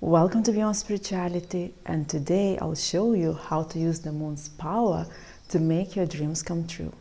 Welcome to Beyond Spirituality, and today I'll show you how to use the moon's power to make your dreams come true.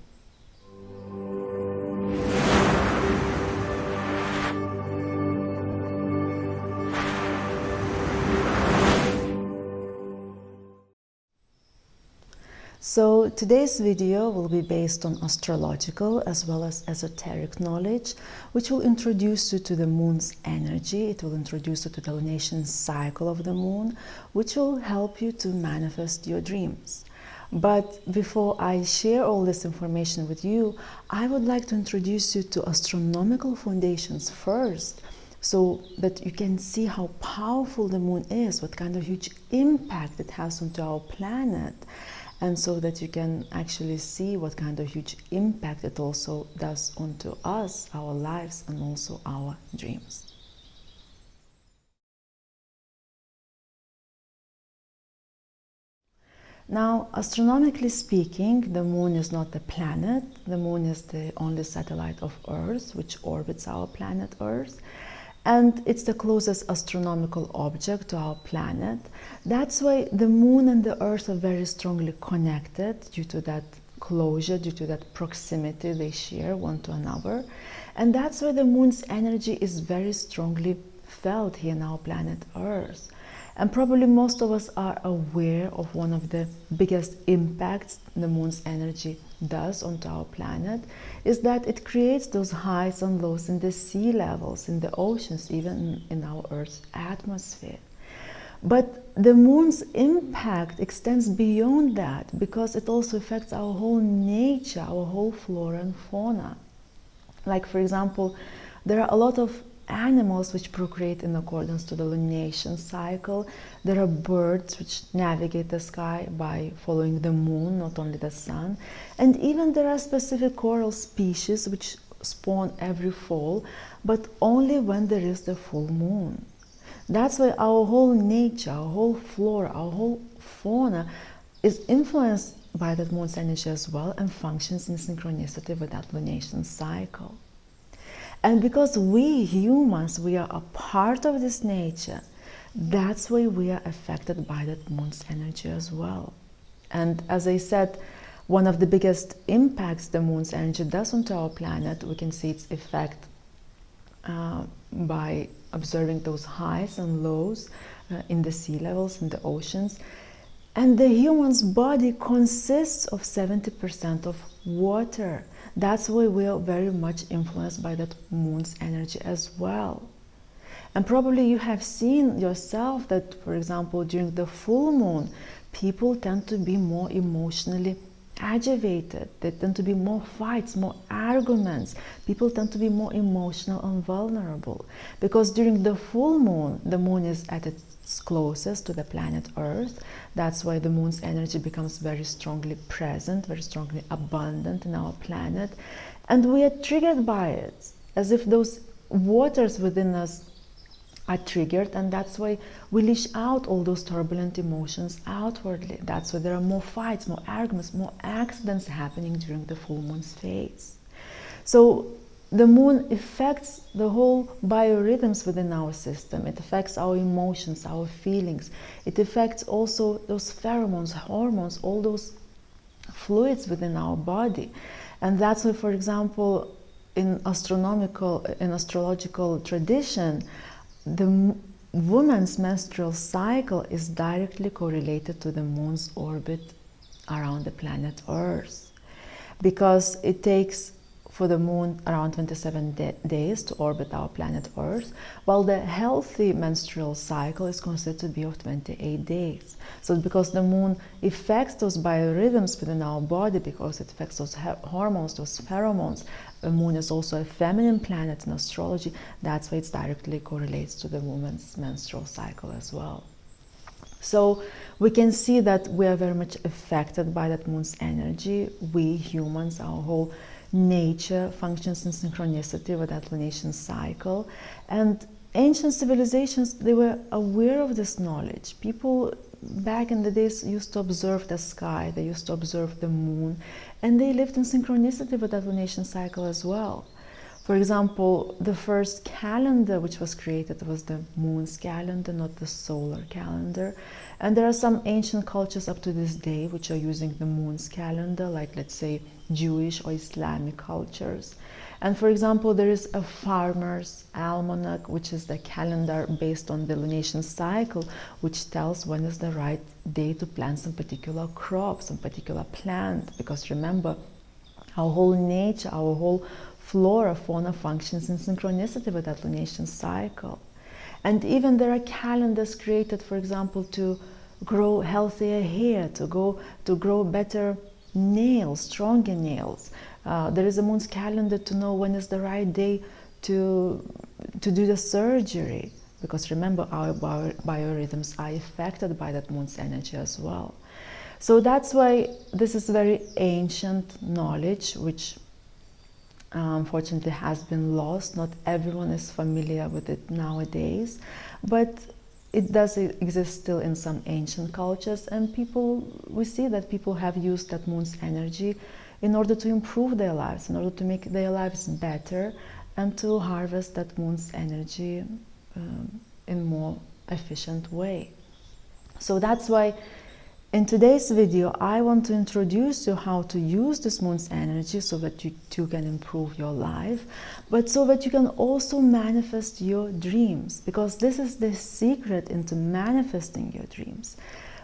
So today's video will be based on astrological as well as esoteric knowledge, which will introduce you to the moon's energy. It will introduce you to the lunation cycle of the moon, which will help you to manifest your dreams. But before I share all this information with you, I would like to introduce you to astronomical foundations first, so that you can see how powerful the moon is, what kind of huge impact it has onto our planet, and so that you can actually see what kind of huge impact it also does onto us, our lives, and also our dreams. Now, astronomically speaking, the moon is not a planet. The moon is the only satellite of Earth which orbits our planet Earth. And it's the closest astronomical object to our planet. That's why the moon and the Earth are very strongly connected due to that closure, due to that proximity they share one to another. And that's why the moon's energy is very strongly felt here on our planet Earth. And probably most of us are aware of one of the biggest impacts the moon's energy does onto our planet, is that it creates those highs and lows in the sea levels, in the oceans, even in our Earth's atmosphere. But the moon's impact extends beyond that, because it also affects our whole nature, our whole flora and fauna. Like, for example, there are a lot of animals which procreate in accordance to the lunation cycle. There are birds which navigate the sky by following the moon, not only the sun. And even there are specific coral species which spawn every fall, but only when there is the full moon. That's why our whole nature, our whole flora, our whole fauna is influenced by that moon's energy as well, and functions in synchronicity with that lunation cycle. And because we humans, we are a part of this nature, that's why we are affected by that moon's energy as well. And as I said, one of the biggest impacts the moon's energy does onto our planet, we can see its effect by observing those highs and lows in the sea levels, in the oceans. And the human's body consists of 70% of water. That's why we are very much influenced by that moon's energy as well. And probably you have seen yourself that, for example, during the full moon, people tend to be more emotionally agitated. There tend to be more fights, more arguments. People tend to be more emotional and vulnerable. Because during the full moon, the moon is at its closest to the planet Earth. That's why the moon's energy becomes very strongly present, very strongly abundant in our planet. And we are triggered by it, as if those waters within us are triggered, and that's why we leash out all those turbulent emotions outwardly. That's why there are more fights, more arguments, more accidents happening during the full moon's phase. So the moon affects the whole biorhythms within our system. It affects our emotions, our feelings. It affects also those pheromones, hormones, all those fluids within our body. And that's why, for example, in astrological tradition, the woman's menstrual cycle is directly correlated to the moon's orbit around the planet Earth, because it takes for the moon around 27 days to orbit our planet Earth, while the healthy menstrual cycle is considered to be of 28 days. So because the moon affects those biorhythms within our body, because it affects those hormones, those pheromones, the moon is also a feminine planet in astrology. That's why it directly correlates to the woman's menstrual cycle as well. So we can see that we are very much affected by that moon's energy. We humans, our whole nature functions in synchronicity with that lunation cycle. And ancient civilizations, they were aware of this knowledge. People back in the days used to observe the sky, they used to observe the moon, and they lived in synchronicity with that lunation cycle as well. For example, the first calendar which was created was the moon's calendar, not the solar calendar. And there are some ancient cultures up to this day which are using the moon's calendar, like let's say Jewish or Islamic cultures. And for example, there is a farmer's almanac, which is the calendar based on the lunation cycle, which tells when is the right day to plant some particular crop, some particular plant. Because remember, our whole nature, our whole flora, fauna functions in synchronicity with that lunation cycle. And even there are calendars created, for example, to grow healthier hair, to grow better nails, stronger nails. There is a moon's calendar to know when is the right day to do the surgery, because remember, our biorhythms are affected by that moon's energy as well. So that's why this is very ancient knowledge, which unfortunately has been lost. Not everyone is familiar with it nowadays, but it does exist still in some ancient cultures, and we see that people have used that moon's energy in order to improve their lives, in order to make their lives better, and to harvest that moon's energy in more efficient way. So that's why in today's video I want to introduce you how to use this moon's energy so that you too can improve your life, but so that you can also manifest your dreams, because this is the secret into manifesting your dreams.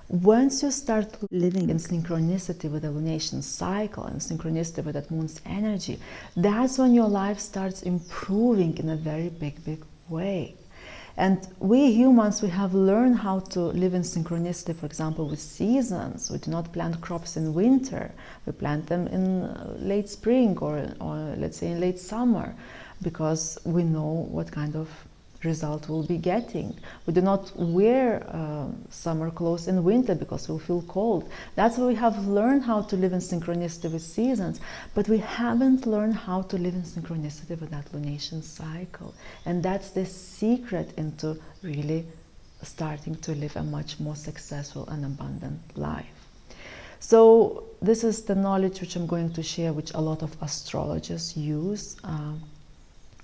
Once you start living in synchronicity with the lunation cycle and synchronicity with that moon's energy, that's when your life starts improving in a very big way. And we humans, we have learned how to live in synchronicity, for example, with seasons. We do not plant crops in winter. We plant them in late spring or let's say in late summer, because we know what kind of result we'll be getting. We do not wear summer clothes in winter because we'll feel cold. That's why we have learned how to live in synchronicity with seasons, but we haven't learned how to live in synchronicity with that lunation cycle. And that's the secret into really starting to live a much more successful and abundant life. So this is the knowledge which I'm going to share, which a lot of astrologers use,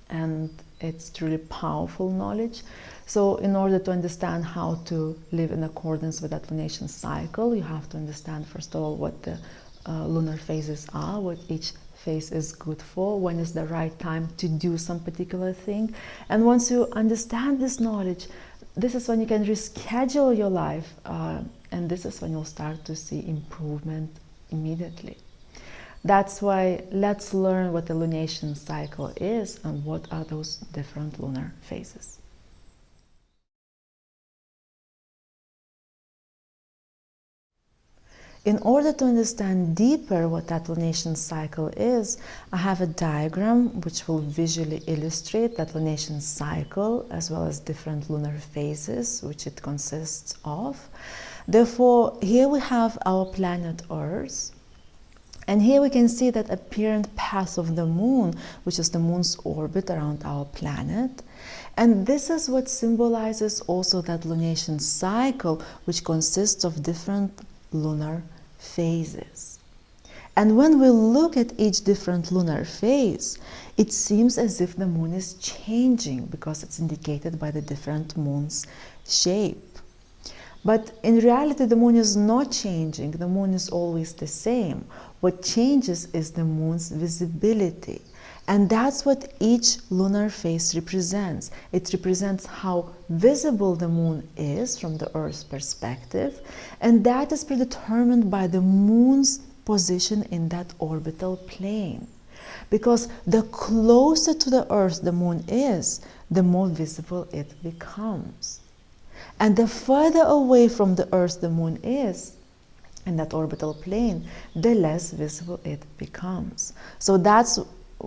and it's truly powerful knowledge. So in order to understand how to live in accordance with that lunation cycle, you have to understand first of all what the lunar phases are, what each phase is good for, when is the right time to do some particular thing. And once you understand this knowledge, this is when you can reschedule your life, and this is when you'll start to see improvement immediately. That's why let's learn what the lunation cycle is and what are those different lunar phases. In order to understand deeper what that lunation cycle is, I have a diagram which will visually illustrate that lunation cycle as well as different lunar phases which it consists of. Therefore, here we have our planet Earth. And here we can see that apparent path of the moon, which is the moon's orbit around our planet. And this is what symbolizes also that lunation cycle, which consists of different lunar phases. And when we look at each different lunar phase, it seems as if the moon is changing because it's indicated by the different moon's shape. But in reality, the moon is not changing. The moon is always the same. What changes is the moon's visibility. And that's what each lunar phase represents. It represents how visible the moon is from the Earth's perspective. And that is predetermined by the moon's position in that orbital plane. Because the closer to the Earth the moon is, the more visible it becomes. And the further away from the Earth the moon is, in that orbital plane, the less visible it becomes. So that's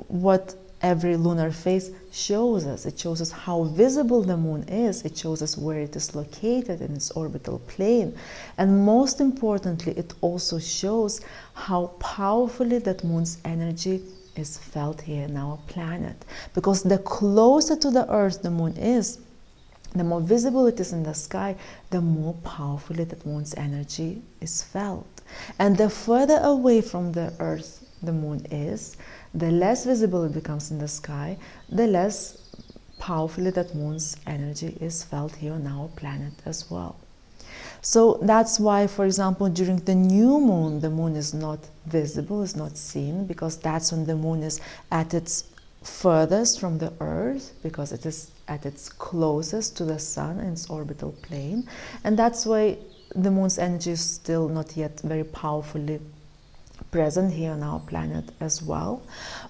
what every lunar phase shows us. It shows us how visible the moon is. It shows us where it is located in its orbital plane. And most importantly, it also shows how powerfully that moon's energy is felt here in our planet. Because the closer to the Earth the moon is, the more visible it is in the sky, the more powerfully that moon's energy is felt. And the further away from the Earth the moon is, the less visible it becomes in the sky, the less powerfully that moon's energy is felt here on our planet as well. So that's why, for example, during the new moon, the moon is not visible, is not seen, because that's when the moon is at its furthest from the Earth, because it is at its closest to the sun in its orbital plane. And that's why the moon's energy is still not yet very powerfully present here on our planet as well.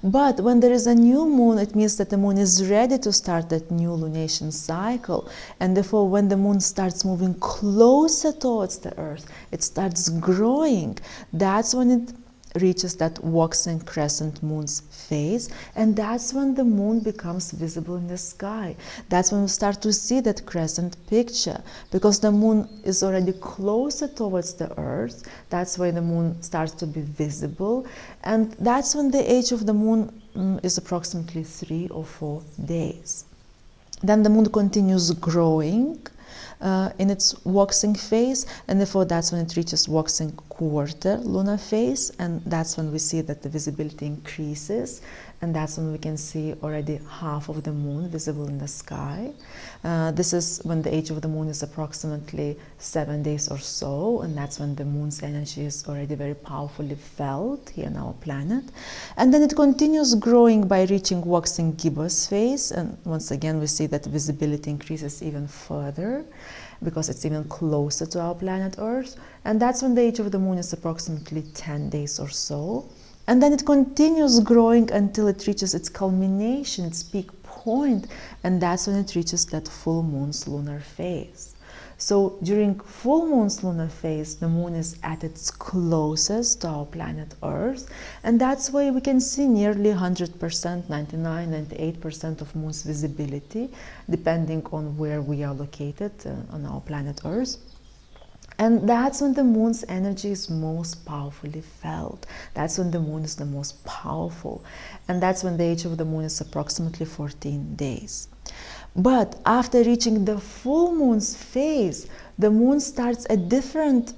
But when there is a new moon, it means that the moon is ready to start that new lunation cycle. And therefore, when the moon starts moving closer towards the Earth, it starts growing. That's when it reaches that waxing crescent moon's phase, and that's when the moon becomes visible in the sky. That's when we start to see that crescent picture, because the moon is already closer towards the Earth. That's why the moon starts to be visible, and that's when the age of the moon is approximately 3 or 4 days. Then the moon continues growing in its waxing phase, and therefore that's when it reaches waxing quarter lunar phase, and that's when we see that the visibility increases, and that's when we can see already half of the moon visible in the sky. This is when the age of the moon is approximately 7 days or so, and that's when the moon's energy is already very powerfully felt here on our planet. And then it continues growing by reaching waxing gibbous phase, and once again we see that visibility increases even further because it's even closer to our planet Earth, and that's when the age of the moon is approximately 10 days or so. And then it continues growing until it reaches its culmination, its peak point, and that's when it reaches that full moon's lunar phase. So during full moon's lunar phase, the moon is at its closest to our planet Earth, and that's why we can see nearly 100%, 99, 98% of moon's visibility, depending on where we are located on our planet Earth. And that's when the moon's energy is most powerfully felt. That's when the moon is the most powerful. And that's when the age of the moon is approximately 14 days. But after reaching the full moon's phase, the moon starts a different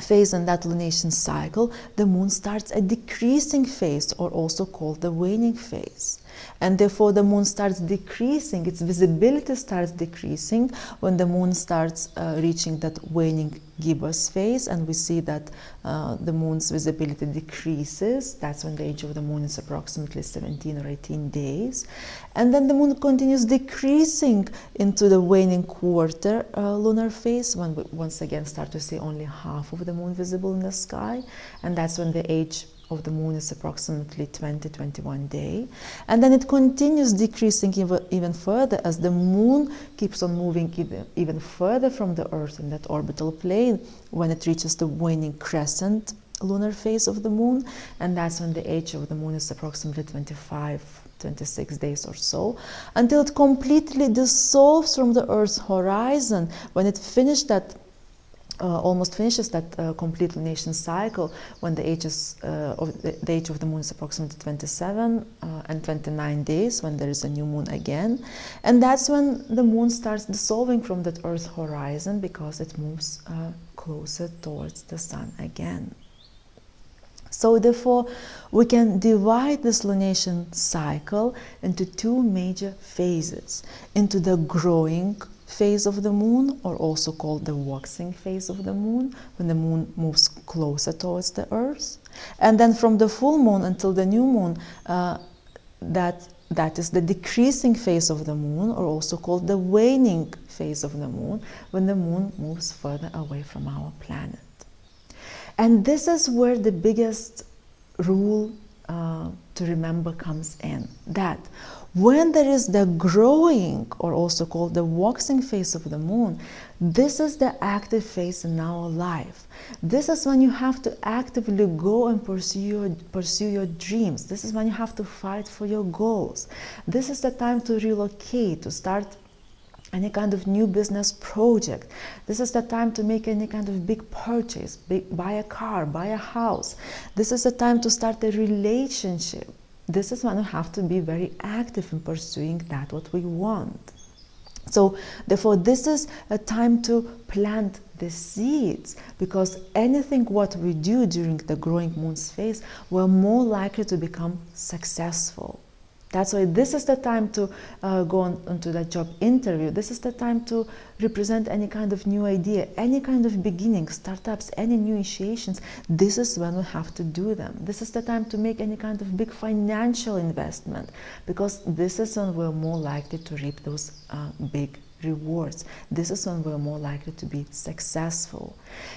phase in that lunation cycle. The moon starts a decreasing phase, or also called the waning phase. And therefore the moon starts decreasing, its visibility starts decreasing when the moon starts reaching that waning gibbous phase, and we see that the moon's visibility decreases. That's when the age of the moon is approximately 17 or 18 days. And then the moon continues decreasing into the waning quarter lunar phase, when we once again start to see only half of the moon visible in the sky, and that's when the age of the moon is approximately 20-21 days. And then it continues decreasing even further as the moon keeps on moving even further from the Earth in that orbital plane, when it reaches the waning crescent lunar phase of the moon, and that's when the age of the moon is approximately 25-26 days or so, until it completely dissolves from the Earth's horizon, when it finished that almost finishes that complete lunation cycle, when the age of the moon is approximately 27 and 29 days, when there is a new moon again. And that's when the moon starts dissolving from that Earth horizon, because it moves closer towards the sun again. So therefore, we can divide this lunation cycle into two major phases: into the growing phase of the moon, or also called the waxing phase of the moon, when the moon moves closer towards the Earth, and then from the full moon until the new moon, that is the decreasing phase of the moon, or also called the waning phase of the moon, when the moon moves further away from our planet. And this is where the biggest rule to remember comes in, that when there is the growing, or also called the waxing phase of the moon, this is the active phase in our life. This is when you have to actively go and pursue your dreams. This is when you have to fight for your goals. This is the time to relocate, to start any kind of new business project. This is the time to make any kind of big purchase, buy a car, buy a house. This is the time to start a relationship. This is when we have to be very active in pursuing that what we want. So therefore this is a time to plant the seeds, because anything what we do during the growing moon's phase, we're more likely to become successful. That's why this is the time to go onto that job interview. This is the time to represent any kind of new idea, any kind of beginning, startups, any new initiations. This is when we have to do them. This is the time to make any kind of big financial investment, because this is when we're more likely to reap those big rewards. This is when we're more likely to be successful.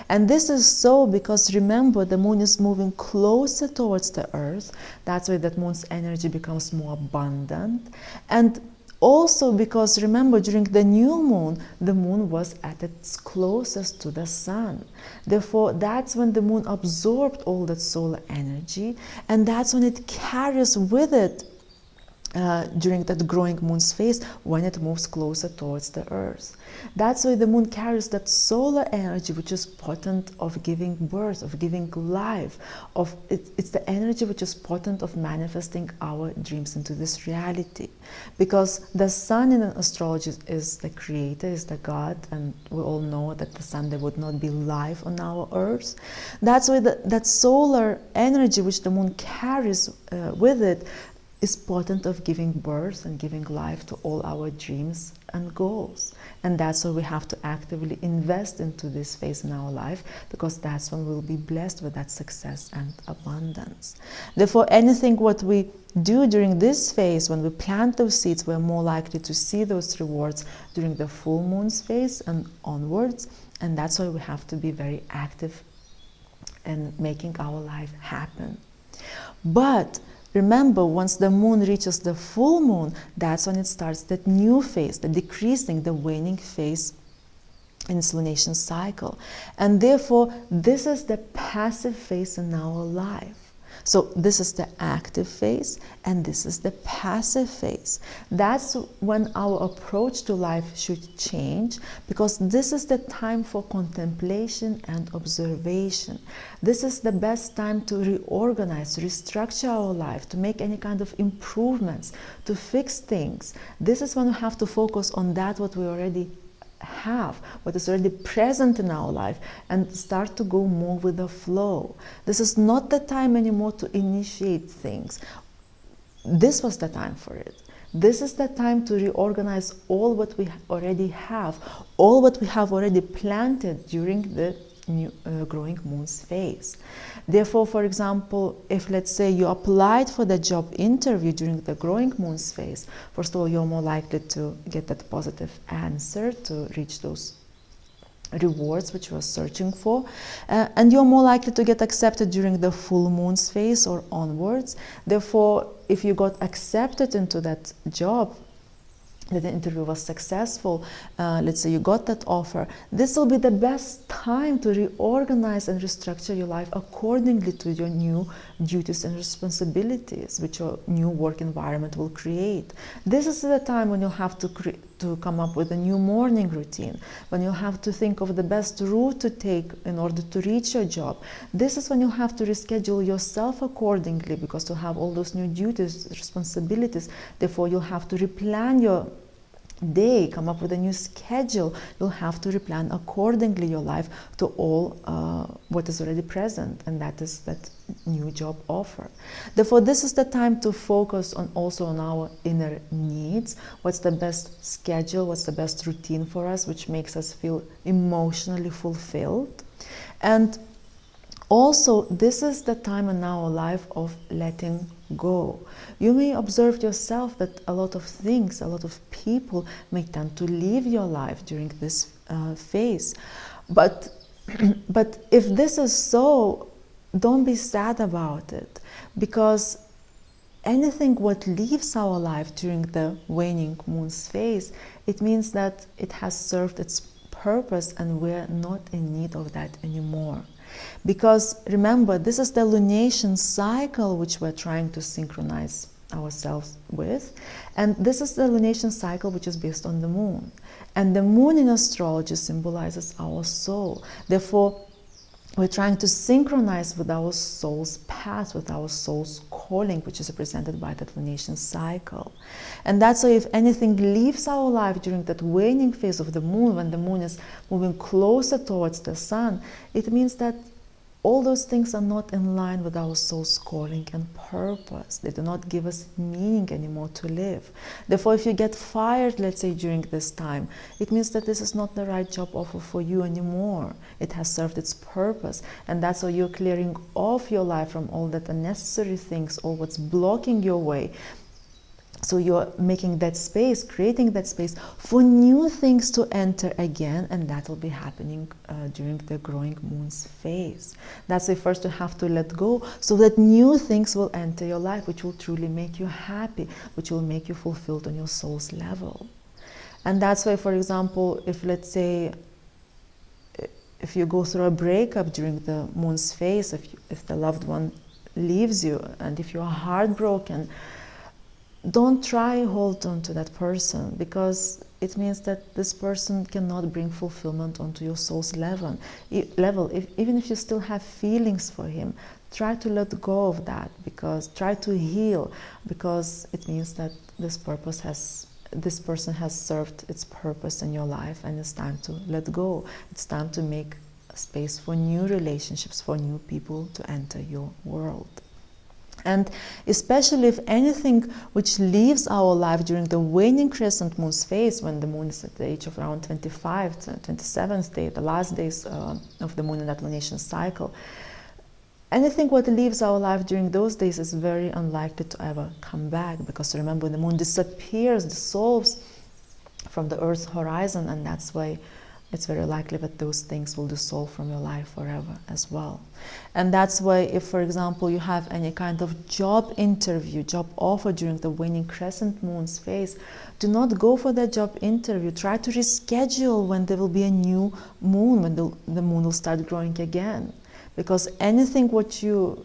And this is so because, remember, the moon is moving closer towards the earth. That's why that moon's energy becomes more abundant. And also because, remember, during the new moon, the moon was at its closest to the sun. Therefore, that's when the moon absorbed all that solar energy, and that's when it carries with it during that growing moon's phase, when it moves closer towards the earth. That's why the moon carries that solar energy, which is potent of giving birth, of giving life, it's the energy which is potent of manifesting our dreams into this reality. Because the sun in astrology is the creator, is the God, and we all know that the sun, there would not be life on our earth. That's why that solar energy which the moon carries with it is potent of giving birth and giving life to all our dreams and goals. And that's why we have to actively invest into this phase in our life, because that's when we'll be blessed with that success and abundance. Therefore, anything what we do during this phase, when we plant those seeds, we're more likely to see those rewards during the full moon's phase and onwards. And that's why we have to be very active in making our life happen. But remember, once the moon reaches the full moon, that's when it starts that new phase, the decreasing, the waning phase in its lunation cycle. And therefore, this is the passive phase in our life. So this is the active phase, and this is the passive phase. That's when our approach to life should change, because this is the time for contemplation and observation. This is the best time to reorganize, restructure our life, to make any kind of improvements, to fix things. This is when we have to focus on that what we already have, what is already present in our life, and start to go more with the flow. This is not the time anymore to initiate things. This was the time for it. This is the time to reorganize all what we already have, all what we have already planted during the new, growing moon's phase. Therefore, for example, if let's say you applied for the job interview during the growing moon's phase, first of all, you're more likely to get that positive answer, to reach those rewards which you are searching for, and you're more likely to get accepted during the full moon's phase or onwards. Therefore, if you got accepted into that job, that the interview was successful, let's say you got that offer, this will be the best time to reorganize and restructure your life accordingly to your new duties and responsibilities, which your new work environment will create. This is the time when you have to come up with a new morning routine, when you have to think of the best route to take in order to reach your job. This is when you have to reschedule yourself accordingly, because you have all those new duties, responsibilities. Therefore, you'll have to replan your day, come up with a new schedule. You'll have to replan accordingly your life to all what is already present, and that is that new job offer. Therefore, this is the time to focus on also on our inner needs. What's the best schedule, what's the best routine for us, which makes us feel emotionally fulfilled. And also, this is the time in our life of letting go. You may observe yourself that a lot of things, a lot of people may tend to leave your life during this phase. But if this is so, don't be sad about it, because anything what leaves our life during the waning moon's phase, it means that it has served its purpose and we're not in need of that anymore. Because remember, this is the lunation cycle which we're trying to synchronize ourselves with, and this is the lunation cycle which is based on the moon, and the moon in astrology symbolizes our soul. Therefore, we're trying to synchronize with our soul's path path, with our soul's calling, which is represented by that lunation cycle. And that's why if anything leaves our life during that waning phase of the moon, when the moon is moving closer towards the sun, it means that all those things are not in line with our soul's calling and purpose. They do not give us meaning anymore to live. Therefore, if you get fired, let's say, during this time, it means that this is not the right job offer for you anymore. It has served its purpose. And that's why you're clearing off your life from all that unnecessary things, all what's blocking your way. So you're making that space, creating that space for new things to enter again, and that will be happening during the growing moon's phase. That's why first you have to let go, so that new things will enter your life, which will truly make you happy, which will make you fulfilled on your soul's level. And that's why, for example, if let's say, if you go through a breakup during the moon's phase, if the loved one leaves you, and if you're heartbroken, don't try hold on to that person, because it means that this person cannot bring fulfillment onto your soul's level. Even if you still have feelings for him, try to let go of that, because try to heal, because it means that this person has served its purpose in your life, and it's time to let go. It's time to make space for new relationships, for new people to enter your world. And especially if anything which leaves our life during the waning crescent moon's phase, when the moon is at the age of around 25 to 27th day, the last days of the moon in that lunation cycle, anything what leaves our life during those days is very unlikely to ever come back, because remember, the moon dissolves from the Earth's horizon, and that's why it's very likely that those things will dissolve from your life forever as well. And that's why if, for example, you have any kind of job interview, job offer during the waning crescent moon's phase, do not go for that job interview. Try to reschedule when there will be a new moon, when the moon will start growing again. Because anything what you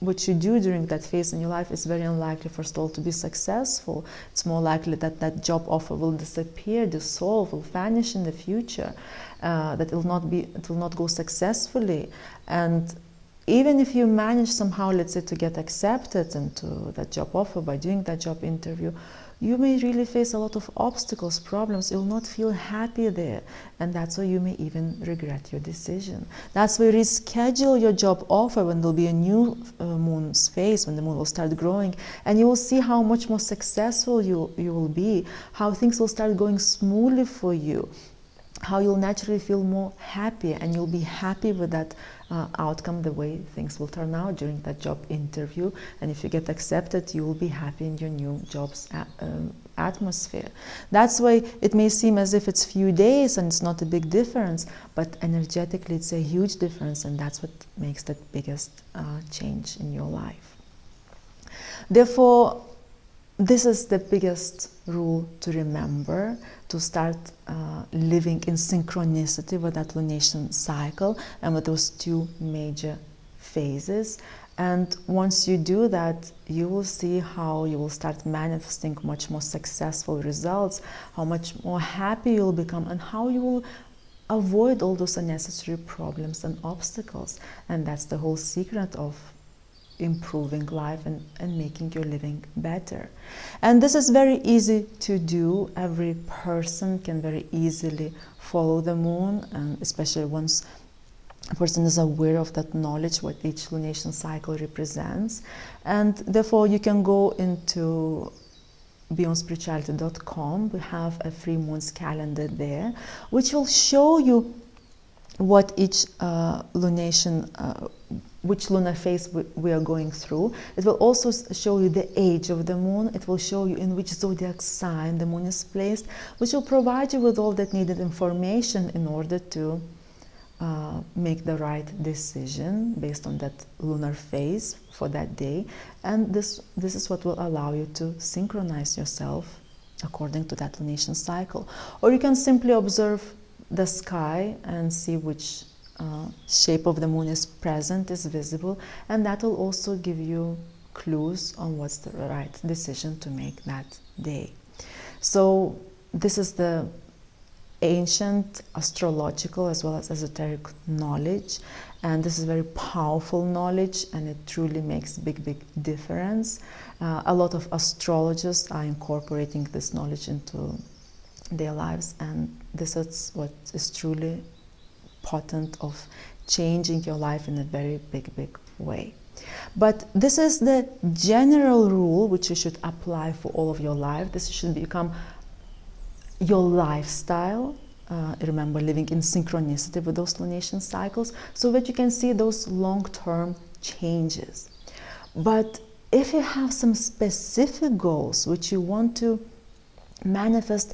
do during that phase in your life is very unlikely, first of all, to be successful. It's more likely that that job offer will disappear, dissolve, will vanish in the future, that it will not go successfully. And even if you manage somehow, let's say, to get accepted into that job offer by doing that job interview, you may really face a lot of obstacles, problems. You'll not feel happy there, and that's why you may even regret your decision. That's why reschedule your job offer when there'll be a new moon's phase, when the moon will start growing, and you will see how much more successful you will be, how things will start going smoothly for you, how you'll naturally feel more happy, and you'll be happy with that outcome, the way things will turn out during that job interview. And if you get accepted, you will be happy in your new job's atmosphere. That's why it may seem as if it's few days and it's not a big difference, but energetically it's a huge difference, and that's what makes that biggest change in your life. Therefore, this is the biggest rule to remember, to start living in synchronicity with that lunation cycle and with those two major phases. And once you do that, you will see how you will start manifesting much more successful results, how much more happy you'll become, and how you will avoid all those unnecessary problems and obstacles. And that's the whole secret of improving life and making your living better. And this is very easy to do. Every person can very easily follow the moon, and especially once a person is aware of that knowledge, what each lunation cycle represents. And therefore you can go into beyondspirituality.com. We have a free moon's calendar there, which will show you what each lunation, which lunar phase we are going through. It will also show you the age of the moon. It will show you in which zodiac sign the moon is placed, which will provide you with all that needed information in order to make the right decision based on that lunar phase for that day. And this is what will allow you to synchronize yourself according to that lunation cycle. Or you can simply observe the sky and see which shape of the moon is present, is visible, and that will also give you clues on what's the right decision to make that day. So this is the ancient astrological as well as esoteric knowledge, and this is very powerful knowledge, and it truly makes big difference. A lot of astrologists are incorporating this knowledge into their lives, and this is what is truly potent of changing your life in a very big way. But this is the general rule which you should apply for all of your life. This should become your lifestyle. Remember, living in synchronicity with those lunation cycles, so that you can see those long-term changes. But if you have some specific goals which you want to manifest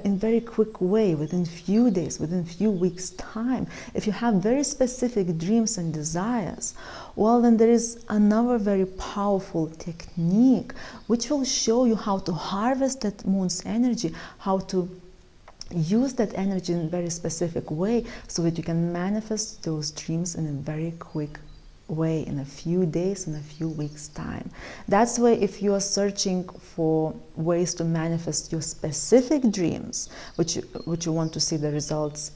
in very quick way, within few days, within few weeks time, if you have very specific dreams and desires, well, then there is another very powerful technique which will show you how to harvest that moon's energy, how to use that energy in a very specific way, so that you can manifest those dreams in a very quick way, in a few days, in a few weeks time. That's why if you are searching for ways to manifest your specific dreams, which you want to see the results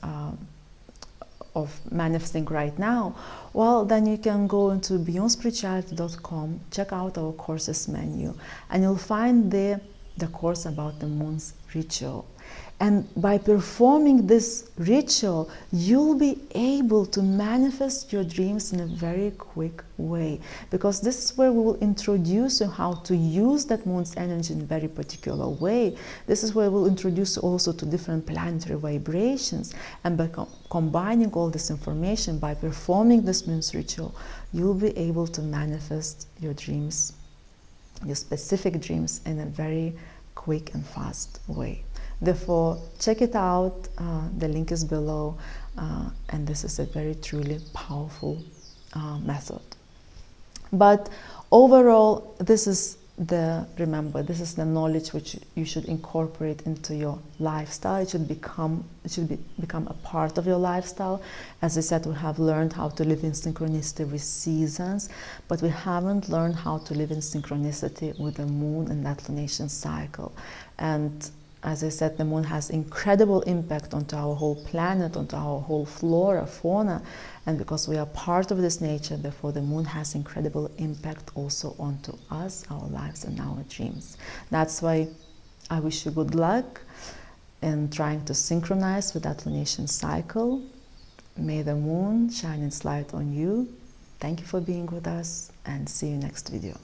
of manifesting right now, well, then you can go into beyondspirituality.com, check out our courses menu, and you'll find there the course about the moon's ritual. And by performing this ritual, you'll be able to manifest your dreams in a very quick way, because this is where we will introduce you how to use that moon's energy in a very particular way. This is where we'll introduce you also to different planetary vibrations, and by combining all this information, by performing this moon's ritual, you'll be able to manifest your dreams, your specific dreams, in a very quick and fast way. Therefore, check it out, the link is below, and this is a very truly powerful method. But overall, this is remember, this is the knowledge which you should incorporate into your lifestyle. It should become a part of your lifestyle. As I said, we have learned how to live in synchronicity with seasons, but we haven't learned how to live in synchronicity with the moon and that lunation cycle. And as I said, the moon has incredible impact onto our whole planet, onto our whole flora, fauna, and because we are part of this nature, therefore the moon has incredible impact also onto us, our lives and our dreams. That's why I wish you good luck in trying to synchronize with that lunation cycle. May the moon shine its light on you. Thank you for being with us, and see you next video.